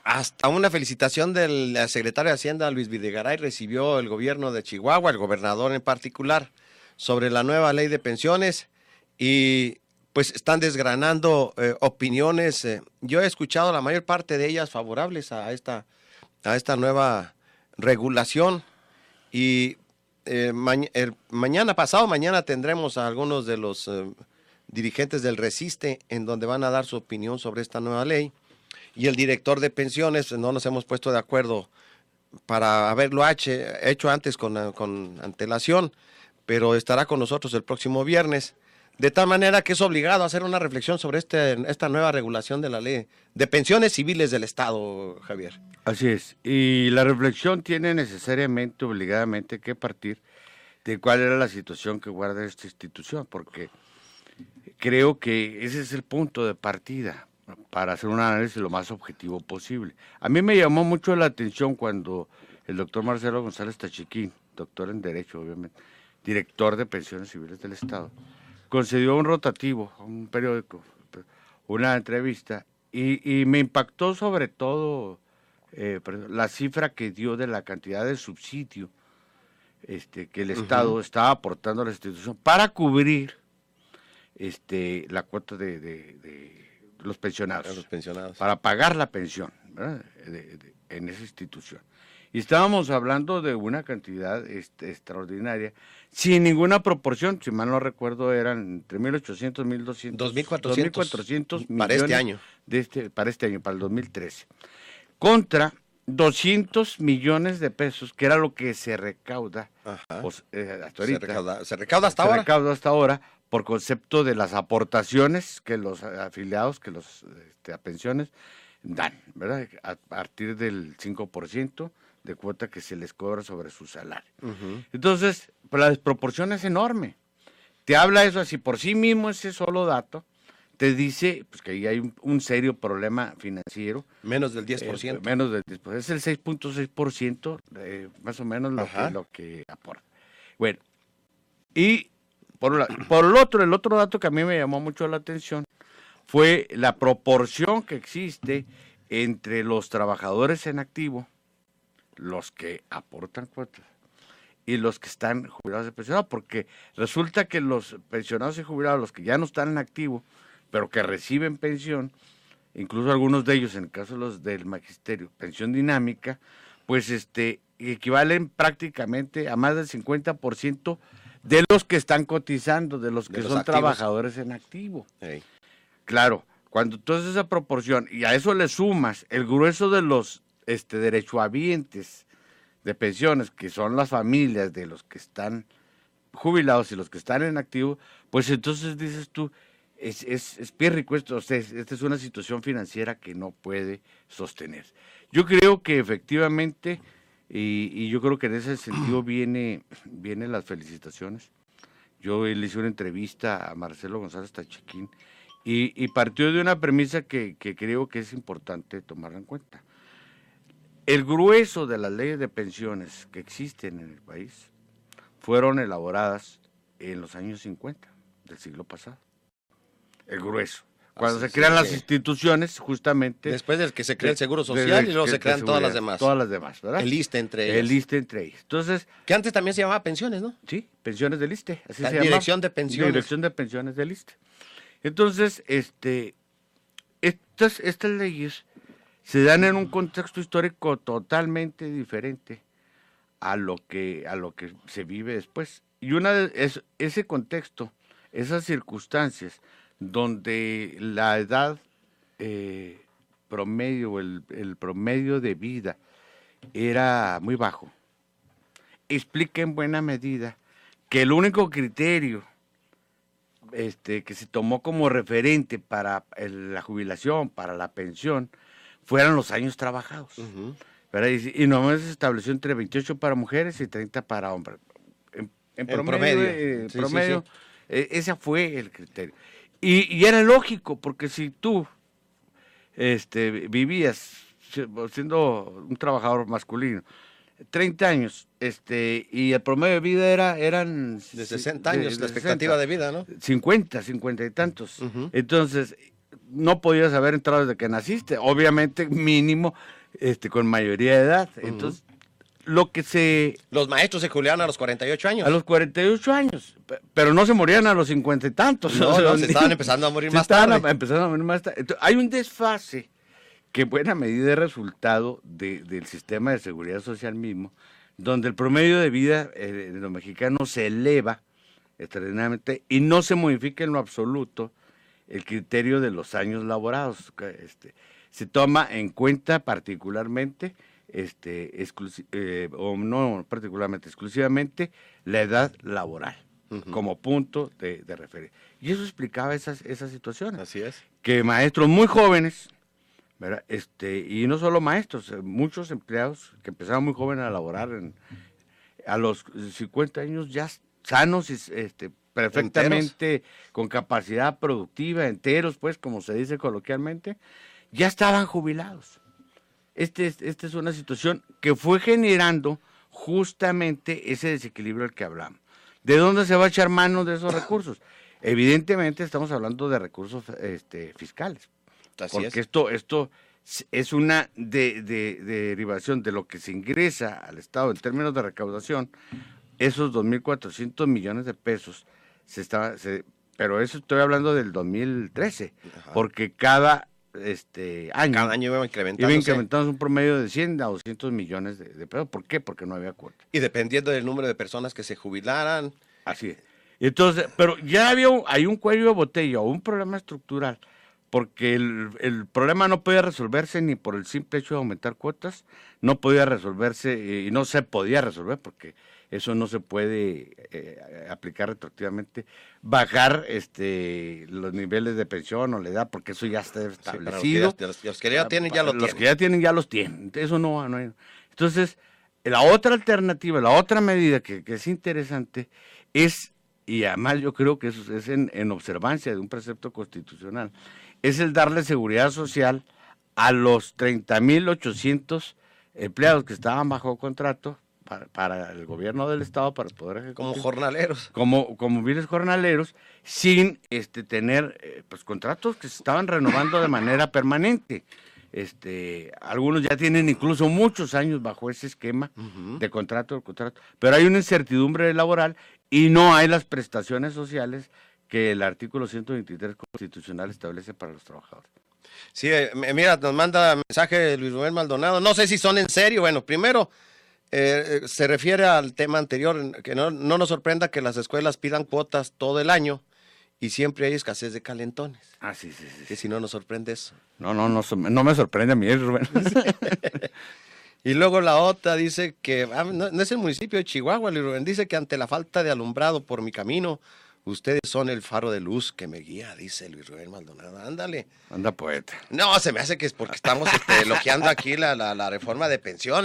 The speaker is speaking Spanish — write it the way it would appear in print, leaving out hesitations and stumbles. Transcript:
Hasta una felicitación del secretario de Hacienda, Luis Videgaray, recibió el gobierno de Chihuahua, el gobernador en particular, sobre la nueva ley de pensiones y pues están desgranando opiniones. Yo he escuchado la mayor parte de ellas favorables a esta nueva regulación y mañana tendremos a algunos de los dirigentes del Resiste en donde van a dar su opinión sobre esta nueva ley. Y el director de pensiones, no nos hemos puesto de acuerdo para haberlo hecho antes con antelación, pero estará con nosotros el próximo viernes. De tal manera que es obligado a hacer una reflexión sobre esta nueva regulación de la ley de pensiones civiles del Estado, Javier. Así es. Y la reflexión tiene necesariamente, obligadamente, que partir de cuál era la situación que guarda esta institución, porque creo que ese es el punto de partida para hacer un análisis lo más objetivo posible. A mí me llamó mucho la atención cuando el doctor Marcelo González Tachiquín, doctor en Derecho, obviamente, director de Pensiones Civiles del Estado, concedió un rotativo a un periódico, una entrevista, y me impactó sobre todo la cifra que dio de la cantidad de subsidio que el Estado estaba aportando a la institución para cubrir la cuota de los pensionados, para pagar la pensión, ¿verdad? En esa institución. Y estábamos hablando de una cantidad extraordinaria, sin ninguna proporción, si mal no recuerdo, eran entre 1.800 y 2.400 millones para este año. Para este año, para el 2013. Contra 200 millones de pesos, que era lo que se recauda hasta ahorita. Se recauda hasta ahora por concepto de las aportaciones que los afiliados, que los a pensiones dan, ¿verdad? A partir del 5% de cuota que se les cobra sobre su salario. Entonces, pues la desproporción es enorme. Te habla eso así por sí mismo, ese solo dato, te dice pues que ahí hay un serio problema financiero. Menos del 10%. Menos del 10%. Es el 6.6%, más o menos lo que aporta. Bueno, y por el otro dato que a mí me llamó mucho la atención fue la proporción que existe entre los trabajadores en activo, los que aportan cuotas, y los que están jubilados y pensionados, porque resulta que los pensionados y jubilados, los que ya no están en activo, pero que reciben pensión, incluso algunos de ellos, en el caso de los del magisterio, pensión dinámica, pues equivalen prácticamente a más del 50% de los que están cotizando, de los que son activos, trabajadores en activo. Hey. Claro, cuando tú haces esa proporción y a eso le sumas el grueso de los derechohabientes de pensiones, que son las familias de los que están jubilados y los que están en activo, pues entonces dices tú, es pírrico esto, o sea, esta es una situación financiera que no puede sostener. Yo creo que efectivamente, y yo creo que en ese sentido vienen las felicitaciones. Yo le hice una entrevista a Marcelo González Tachiquín y partió de una premisa que creo que es importante tomarla en cuenta. El grueso de las leyes de pensiones que existen en el país fueron elaboradas en los años 50 del siglo pasado. El grueso. Cuando se crean las instituciones, justamente... Después del que se crea el Seguro Social y luego se crean todas las demás. Todas las demás, ¿verdad? El ISSSTE entre ellas. El ISSSTE entre ellas. Entonces... Que antes también se llamaba pensiones, ¿no? Sí, pensiones del ISSSTE. Así se Dirección de Pensiones. Dirección de Pensiones del ISSSTE. Entonces, estas leyes se dan en un contexto histórico totalmente diferente a lo que se vive después. Y ese contexto, esas circunstancias, donde la edad promedio, el promedio de vida era muy bajo, explica en buena medida que el único criterio que se tomó como referente para la jubilación, para la pensión, fueran los años trabajados. ¿Verdad? Y nomás se estableció entre 28 para mujeres y 30 para hombres. En promedio. Sí. Ese fue el criterio. Y era lógico, porque si tú vivías siendo un trabajador masculino 30 años, y el promedio de vida eran... De 60 años, la expectativa de vida, ¿no? 50 y tantos. Entonces, no podías haber entrado desde que naciste, obviamente mínimo con mayoría de edad. Entonces, lo que Los maestros se jubilaron a los 48 años. A los 48 años, pero no se morían a los 50 y tantos. No, se estaban empezando a morir más tarde. Entonces, hay un desfase que en buena medida es resultado del sistema de seguridad social mismo, donde el promedio de vida de los mexicanos se eleva extraordinariamente y no se modifica en lo absoluto el criterio de los años laborados. Se toma en cuenta particularmente, o no particularmente, exclusivamente la edad laboral como punto de referencia. Y eso explicaba esas situaciones. Así es. Que maestros muy jóvenes, ¿verdad? Y no solo maestros, muchos empleados que empezaron muy jóvenes a laborar a los 50 años ya sanos y perfectamente enteros, con capacidad productiva, enteros, pues, como se dice coloquialmente, ya estaban jubilados. Esta es una situación que fue generando justamente ese desequilibrio del que hablamos. ¿De dónde se va a echar mano de esos recursos? Evidentemente estamos hablando de recursos fiscales. Así porque es. Esto es una derivación de lo que se ingresa al Estado en términos de recaudación. Esos 2.400 millones de pesos pero eso estoy hablando del 2013, porque cada año iba incrementando un promedio de 100 a 200 millones de pesos. ¿Por qué? Porque no había cuota. Y dependiendo del número de personas que se jubilaran. Así es. Entonces, pero ya hay un cuello de botella o un problema estructural, porque el problema no podía resolverse ni por el simple hecho de aumentar cuotas, no podía resolverse y no se podía resolver porque eso no se puede aplicar retroactivamente, bajar los niveles de pensión o la edad, porque eso ya está establecido. Sí, los que ya tienen, ya lo tienen. Los que ya tienen, ya los tienen. Eso no hay. Entonces, la otra alternativa, la otra medida que es interesante es, y además yo creo que eso es en observancia de un precepto constitucional, es el darle seguridad social a los 30.800 empleados que estaban bajo contrato para el gobierno del Estado, para poder ejecutar. Como jornaleros. Como viles jornaleros, sin tener pues contratos que se estaban renovando de manera permanente. Algunos ya tienen incluso muchos años bajo ese esquema de contrato, pero hay una incertidumbre laboral y no hay las prestaciones sociales que el artículo 123 constitucional establece para los trabajadores. Sí, mira, nos manda mensaje Luis Rubén Maldonado, no sé si son en serio. Bueno, primero, se refiere al tema anterior, que no nos sorprenda que las escuelas pidan cuotas todo el año y siempre hay escasez de calentones. Sí. Que si no nos sorprende eso. No me sorprende a mí, Rubén. Y luego la otra dice que, no es el municipio de Chihuahua, Luis Rubén, dice que ante la falta de alumbrado por mi camino, ustedes son el faro de luz que me guía, dice Luis Rubén Maldonado. Ándale. Anda poeta. No, se me hace que es porque estamos elogiando aquí la reforma de pensiones.